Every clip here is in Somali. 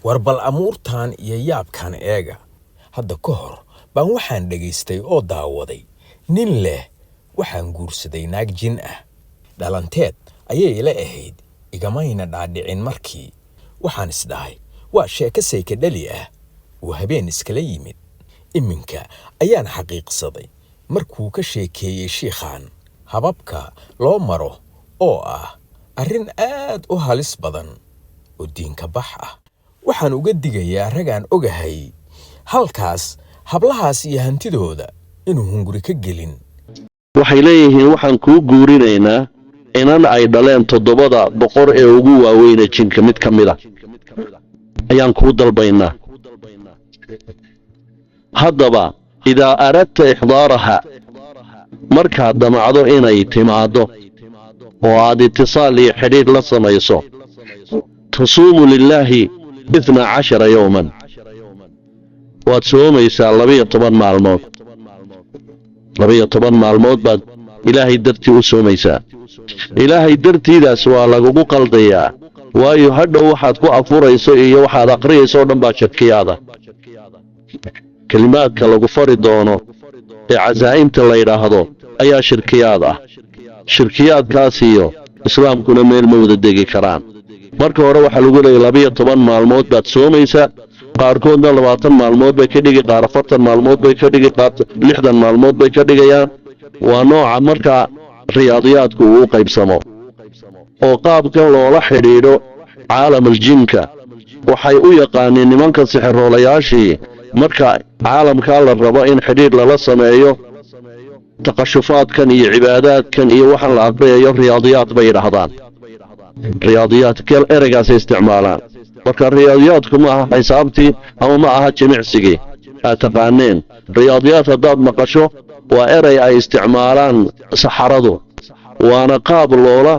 warbal amuurtan iyo yaabkan eega hadda ka hor baan waxaan dhageystay oo daawaday nin leh waxaan guursaday naag jin ah dhalanteed ayay ila ahayd igamayna dhaadhicin markii waxaan isdhahay waa sheeko saykadhali ah oo habeen iskala yimid iminka ayaan xaqiiqsaday markuu ka sheekeeyey shiikhan hababka loo maro oo ah arrin aad u halis badan oo diinka bax ah waxaan uga digayaa ragaan ogahay halkaas hablahaas iyo hantidooda inuu hunguri ka gelin waxay leeyihiin waxaan kuu guurinaynaa inan ay dhaleen 7 boqor ee ugu waaweyn jinka mid kamid ah ayaan kuu dalbaynaa haddaba idaa aradta ixdaaraha markaad damacdo inay timaado oo aad itisaal iyo xidhiidh la samayso tasuumu lilaahi 12 yawman waad soomaysaa 12 maalmood 12 maalmood baad ilaahay dartii u soomaysaa ilaahay dartiidaas waa lagugu qaldayaa waayo hadhow waxaad ku afurayso iyo waxaad aqriyayso dhan baa shirkiyaada kalimaadka lagu fari doono ee cazaa'imta la yiraahdo ayaa shirkiyaad ah shirkiyaadkaas iyo islaamkuna meel ma wada degi karaan marka hore waxa lagu leeyahay 12 maalmood baad soomaysaa qaarkoodna 20 maalmood bay ka dhigi qaar 40 maalmood bay ka dhigi qaar 60 maalmood bay ka dhigayaan waa nooca marka riyaadiyadku uu qaybsamo oo qaabkan loola xidhiidho caalamul jinka waxay u yaqaaneen nimanka sixroolayaashii marka caalamka la rabo in xidhiidh lala sameeyo taqashufaadkan iyo cibaadaadkan iyo waxan la aqriyo riyaadiyad bay yiraahdaan riyaadiyad kal eragaas isticmaalaan marka riyaadiyadku ma aha xisaabtii ama ma aha jimicsigii taqaaneen riyaadiyad hadaad maqasho waa eray ay isticmaalaan saxaradu waana qaab loola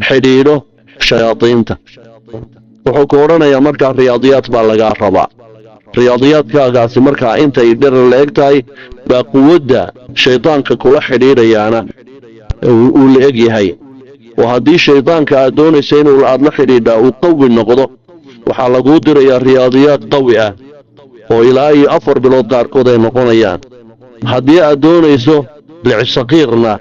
xidhiidho shayaadiinta wuxuu ku oranayaa marka riyaadiyad baa laga rabaa riyaadiyadkaagaasi marka intay dhir leegtahay baa quwadda shaydaanka kula xidhiidhayaana uu leeg yahay وهذه الشيطان كأدون سين والأرض حريدا وقوي النقطة وحلقوا دريا رياضيات قوية وإلهي أفر بالوضار كودا نقونيان هذه أدون يسو لعسقيرنا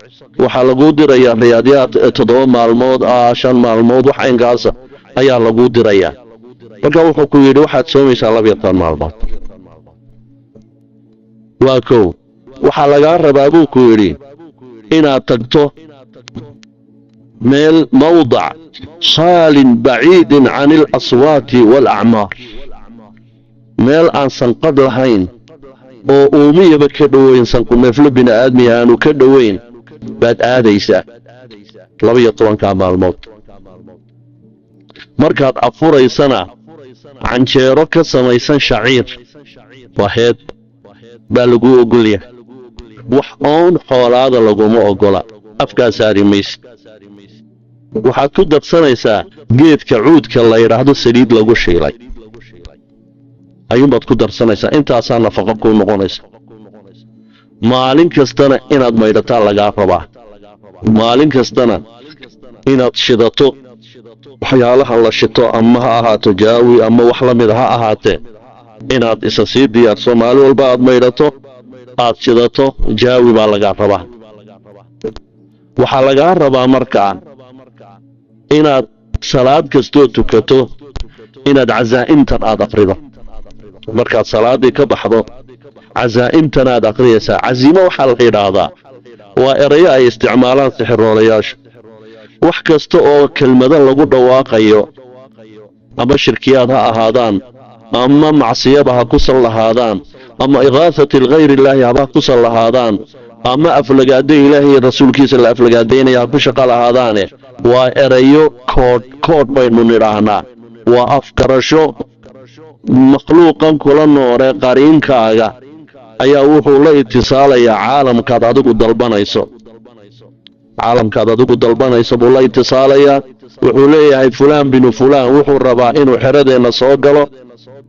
وحلقوا دريا رياضيات تضوم مع الموت عشان مع الموت وحين قاسة أي حلقوا دريا وقالوا حكوية واحد سومي سالب يطان مع الموت واكو وحلقا ربابو كويري إنا تقطو ميل موضع صال بعيد عن الأصوات والأعمار ميل أن سنقض لهين وأومية بكدوين سنقو مفلو بنا آدميان وكدوين بعد آديسة لبي يطوان كاما الموت مركات أفوري سنة عن شيروك سميسان شعير واحد بالغو أقوليه وحقون حول هذا لغومو أقولا أفكا ساري ميس waxaad ku dadsanaysaa geedka cuudka la yiraahdo saliid lagu shiilay ayuunbaad ku darsanaysaa intaasaa nafaqo ku noqonaysa maalin kastana inaad maydhataa lagaa rabaa maalin kastana inaad shidato waxyaalaha la shito ama ha ahaato jaawi ama wax la mid ha ahaatee inaad isa sii diyaarso maalin walba aad maydhato aad shidato jaawi baa lagaa rabaa waxaa lagaa rabaa markaa inaad salaad kastoo tukato inaad cazaa'imtan aad aqrido markaad salaadii ka baxdo cazaa'imtan aad aqriyaysaa caziimo waxaa la yidhaahdaa waa erayo ay isticmaalaan sixiroolayaashu wax kasta oo kelmado lagu dhawaaqayo ama shirkiyaad ha ahaadaan ama macsiyaba ha ku sal lahaadaan ama igaasati lghayri illaahi haba ku sal lahaadaan ama aflagaado ilaahay rasuulkiisa la aflagaadeynaya ku shaqo lahaadaane waa erayo kood baynu nidhaahnaa waa afkarasho makhluuqan kula noore qariinkaaga ayaa wuxuu la itisaalayaa caalamkaad adigu dalbanayso buu la itisaalayaa wuxuu leeyahay fulaan binu fulaan wuxuu rabaa inuu xeradeenna soo galo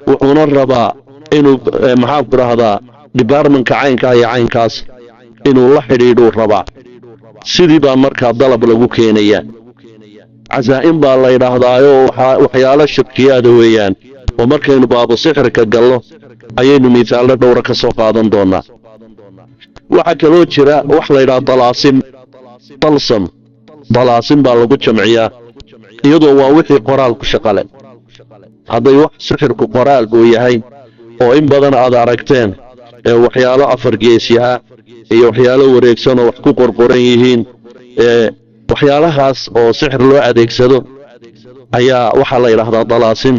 wuxuuna rabaa inuu maxaa ku rahdaa departmentka caynka iyo caynkaas inuu la xidhiidhuu rabaa sidii baa markaa dalab lagu keenayaa cazaa'im baa la yidhaahdaayo waxyaalo shirkiyaada weeyaan oo markaynu baabu sixirka gallo ayaynu miisaallo dhowra ka soo qaadan doonaa waxaa kaloo jira wax la yidhaha dalaasim dalsam dalaasim baa lagu jamciyaa iyadoo waa wixii qoraal ku shaqale hadday wax sixirku qoraal uu yahay oo in badan aad aragteen ee waxyaalo afar geesyaha iyo waxyaalo wareegsan oo wax ku qorqoran yihiin waxyaalahaas oo sixir loo adeegsado ayaa waxaa la yidhaahdaa dalaasim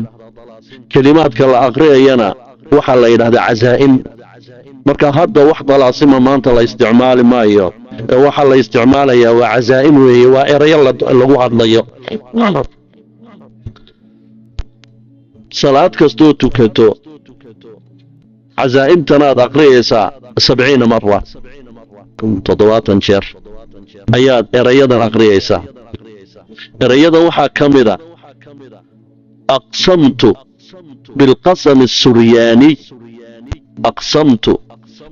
kelimaadka la aqriyayana waxaa la yidhahdaa cazaa'im marka hadda wax dalaasima maanta la isticmaali maayo waxaa la isticmaalayaa waa cazaa'im weeye waa erayo lagu hadlayo salaad kastoo tukato cazaa'imtana aad aqriyaysaa 70 marra 70 jeer ayaad erayadan aqriyaysaa erayadan waxaa ka mid a aqsamtu bilqasam الsuryaani aqsamtu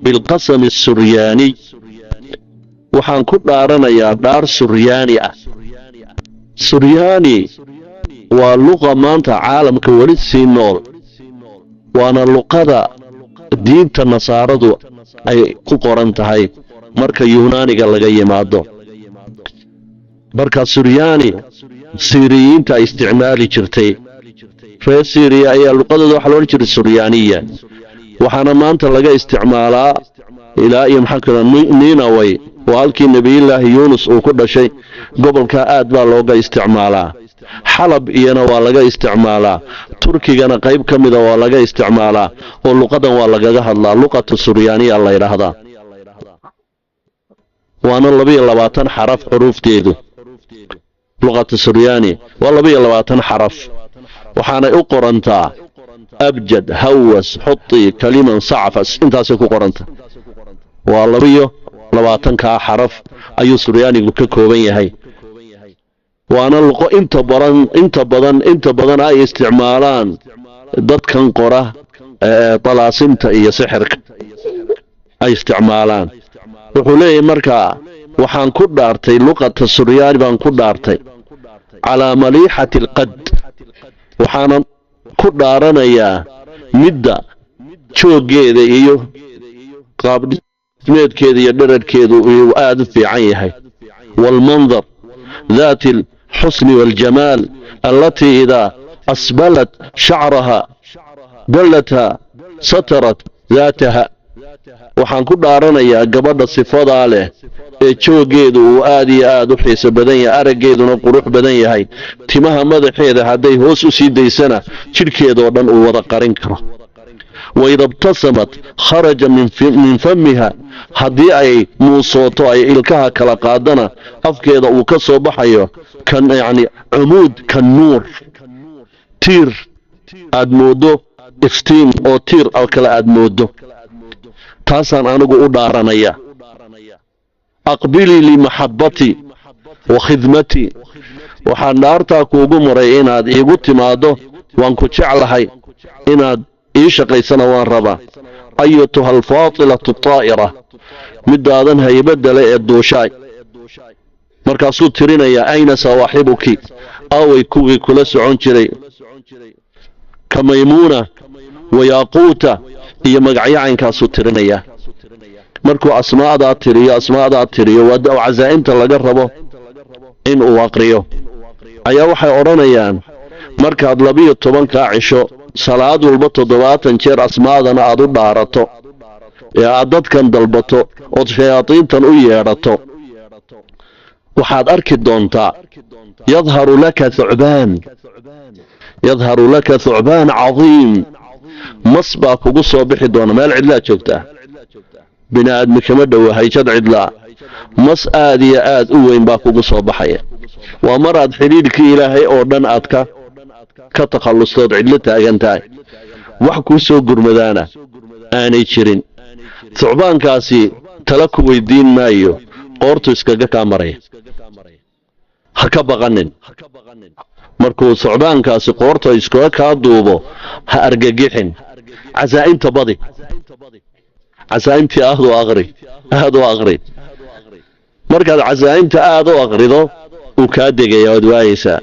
bilqasam الsuryaani waxaan ku dhaaranayaa dhaar suryaani ah suryaani waa luqa maanta caalamka weli sii nool waana luqada diinta nasaaradu ay ku qoran tahay marka yunaaniga laga yimaado marka suryaani siiriyiinta isticmaali jirtay reer siiriya ayaa luqadooda waxa loo odhan jiray suryaaniya waxaana maanta laga isticmaalaa ilaa iyo maxaa kale ninaway waa halkii nebiyullaahi yuunus uu ku dhashay gobolka aad baa looga isticmaalaa xalab iyana waa laga isticmaalaa turkigana qayb ka mida waa laga isticmaalaa oo luqadan waa lagaga hadlaa luqatu suryaaniya la yidhaahdaa waana 22 xaraf xuruufteedu luqatu suryaani waa 22 xaraf waxaanay u qorantaa abjad hawas xuti kaliman sacfas intaasay ku qoranta waa 22 xaraf ayuu suryaanigu ka kooban yahay waana luqo inta badan ay isticmaalaan dadkan qora dalaasimta iyo sixirka ay isticmaalaan wuxuu leeyahay markaa waxaan ku dhaartay luqata suryaani baan ku dhaartay calaa maliixati alqad waxaana ku dhaaranayaa midda jooggeeda iyo qaabdhismeedkeeda iyo dherarkeedu uu aad u fiican yahay walmandar ذات الحسن والجمال التي إذا أسبلت شعرها دلتها سترت ذاتها waxaan ku dhaaranayaa gabadha sifadaa leh ee joogeedu uu aad iyo aad u xiiso badan yahay araggeeduna qurux badan yahay timaha madaxeeda hadday hoos u sii daysana jidhkeedoo dhan uu wada qarin karo وإذا ابتسمت خرج من فمها haddii ay muusooto ay ilkaha kala qaadana afkeeda uu ka soo baxayo kan yani cumuud kan nuur tiir aad moodo iftiin oo tiir oo kale aad moodo taasaan anigu u dhaaranaya aqbili limaxabbati wa khidmati waxaan dhaartaa kuugu maray inaad iigu timaado waan ku jeclahay inaad ii shaqaysana waan rabaa ayatuha alfaatilatu taa'ira midaadan haybadda leh ee duushaay markaasuu tirinayaa ayna sawaaxibuki aaway kuwii kula socon jiray ka maymuuna wayaaquuta iyo magacyacaynkaasuu tirinayaa markuu asmaadaa tiriyo waa cazaa'imta laga rabo in uu aqriyo ayaa waxay odhanayaan markaad 12 cisho salaad walba 70 jeer asmaadana aad u dhaarato ee aad dadkan dalbato oo shayaadiintan u yeedhato waxaad arki doontaa yadharu laka thucbaan cadiim mas baa kugu soo bixi doona meel cidlaa joogtaa bini aadmi kama dhowa hayjad cidlaa mas aad iyo aad u weyn baa kugu soo baxaya waa maraad xidhiidhkii ilaahay oo dhan aad ka takhallustood cidlo taagan tahay wax kuu soo gurmadaana aanay jirin thucbaankaasi tala ku weydiin maayo qoortu iskaga kaa maraya ha ka baqanin markuu thucbaankaasi qoorta iskaga kaa duubo ha argagixin cazaa'imta badi cazaa'imtii aad u aqri markaad cazaa'imta aad u aqrido وكادقيا ودوايسا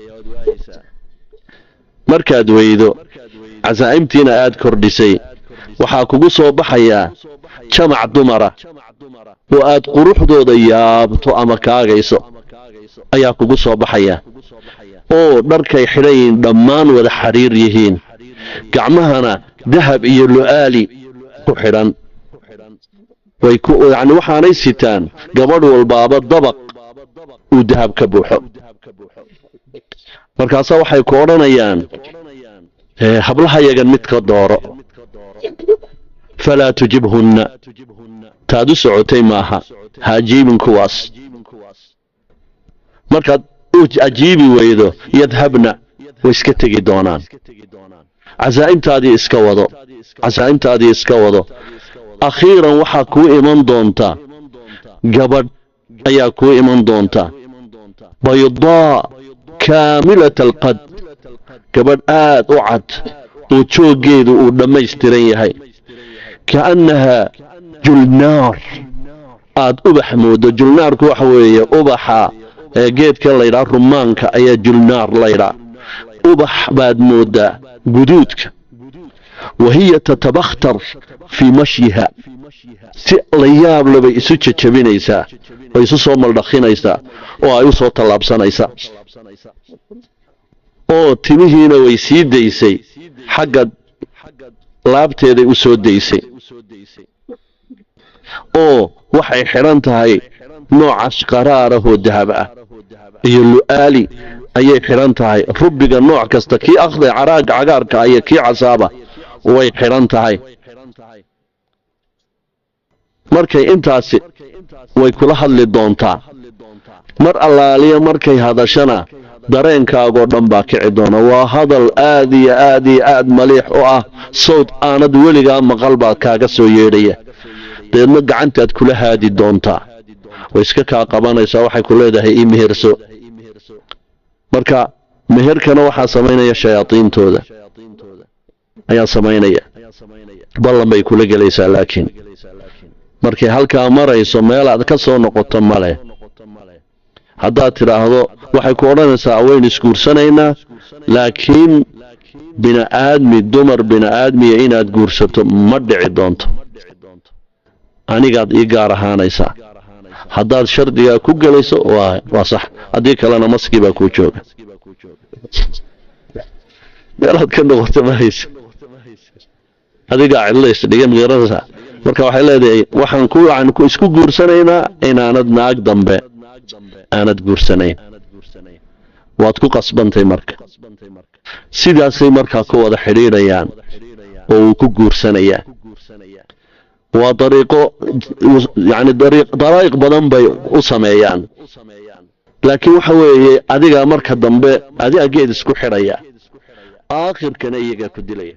markaad weydo casaa'imtiina aad kordhisay waxaa kugu soo baxaya jamac dumara oo aad quruxdooda yaabto ama kaagayso ayaa kugu soo baxaya oo dharkay xidhayin dhammaan wada xariir yihiin gacmahana dahab iyo lu'aali ku xidhan yani waxaanay sitaan gabadh walbaaba dabaq uu dahab ka buuxo markaasa waxay ku odhanayaan hablaha yagan mid ka dooro falaa tujibhunna taad u socotay maaha haajiibin kuwaas markaad u ajiibi weydo yadhabna way iska tegi doonaan casaa'imtaadii iska wado akhiiran waxaa kuu iman doonta gabadh ayaa kuu iman doonta baydaa kaamilat alqad gabadh aad u cad oo jooggeedu uu dhammaystiran yahay kaannaha julnaar aad ubax moodo julnaarku waxa weeye ubaxa geedka laydhaa rumaanka ayaa julnaar laydhaa ubax baad moodaa guduudka wahiya tatabakhtar fii mashyiha si la yaab labay isu jajabinaysaa oo isu soo maldhakhinaysaa oo ay u soo tallaabsanaysaa oo timihiina way sii daysay xagga laabteeday u soo daysay oo waxay xidhan tahay noocaas qaraarahoo dahab ah iyo lu'aali ayay xidhan tahay rubbiga nooc kasta kii akhday cagaarka iyo kii casaaba way xidhan tahay markay intaasi way kula hadli doontaa mar allaaliya markay hadashana dareenkaagoo dhan baa kici doona waa hadal aad iyo aad iyo aad maliix u ah sawd aanad weligaa maqal baad kaaga soo yeedhaya deedna gacantaad kula haadi doontaa way iska kaa qabanaysaa waxay ku leedahay ii meherso marka meherkana waxaa samaynaya shayaadiintooda ayaa samaynaya ballan bay kula gelaysaa laakiin markay halkaa marayso meelaad ka soo noqoto male haddaad tidhaahdo waxay ku odhanaysaa waynu isguursanaynaa laakiin dumar bini'aadmiya inaad guursato ma dhici doonto anigaad ii gaar ahaanaysaa haddaad shardigaa ku gelayso waa sax haddii kalena maskii baa kuu jooga meelaad ka noqoto ma haysa adigaa cidlays dhigan garanaysaa marka waxay leedahay waxaan isku guursanaynaa inaanad naag dambe aanad guursanayn waad ku qasbantay marka sidaasay markaa ku wada xidhiidhayaan oo uu ku guursanayaa waa dariiqo yani daraa'iq badan bay u sameeyaan laakiin waxa weeye adigaa marka dambe adigaa geed isku xidhaya aakhirkana iyagaa ku dilaya